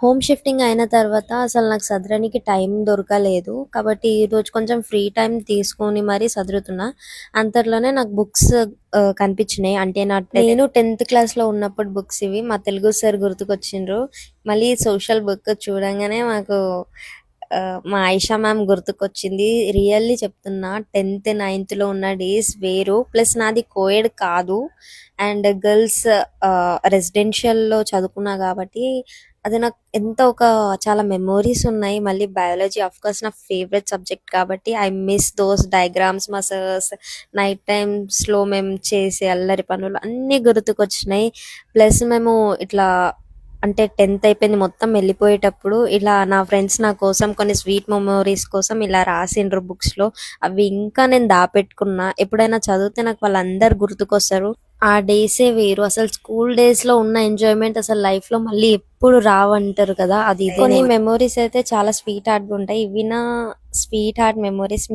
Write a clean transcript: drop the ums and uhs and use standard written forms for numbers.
Home shifting అయిన తర్వాత అసలు నాకు సదరనికి టైం దొరకలేదు. కాబట్టి ఈరోజు కొంచెం ఫ్రీ టైమ్ తీసుకొని మరీ సదురుతున్నా. అంతట్లోనే నాకు బుక్స్ కనిపించినాయి. అంటే నేను 10థ్ క్లాస్‌లో ఉన్నప్పుడు బుక్స్ ఇవి. మా తెలుగు సార్ గుర్తుకొచ్చిండ్రు. మళ్ళీ సోషల్ బుక్ చూడంగానే మాకు మా ఆయిషా మ్యామ్ గుర్తుకొచ్చింది. రియల్లీ చెప్తున్నా 10థ్, 9థ్‌లో ఉన్న డేస్ వేరు. ప్లస్ నాది కోఎడ్ కాదు. అండ్ గర్ల్స్ రెసిడెన్షియల్‌లో చదువుకున్నా కాబట్టి అది నాకు ఎంతో చాలా మెమోరీస్ ఉన్నాయి. మళ్ళీ బయాలజీ ఆఫ్‌కోర్స్ నా ఫేవరెట్ సబ్జెక్ట్ కాబట్టి ఐ మిస్ దోస్ డయాగ్రామ్స్ మా సర్స్ నైట్ టైమ్స్‌లో మేము చేసే అల్లరి పనులు అన్నీ గుర్తుకొచ్చినాయి. ప్లస్ మేము ఇట్లా అంటే 10థ్ అయిపోయింది మొత్తం వెళ్ళిపోయేటప్పుడు ఇలా నా ఫ్రెండ్స్ నా కోసం కొన్ని స్వీట్ మెమోరీస్ కోసం ఇలా రాసిండ్రు బుక్స్‌లో. అవి ఇంకా నేను దాపెట్టుకున్నా. ఎప్పుడైనా చదివితే నాకు వాళ్ళందరూ గుర్తుకొస్తారు. ఆ డేసే వేరు. అసలు స్కూల్ డేస్‌లో ఉన్న ఎంజాయ్‌మెంట్ అసలు లైఫ్‌లో మళ్ళీ ఎప్పుడు రావంటారు కదా! అది ఇదే. కొన్ని మెమోరీస్ అయితే చాలా స్వీట్ హార్ట్‌గా ఉంటాయి. ఇవి నా స్వీట్ హార్ట్ మెమోరీస్.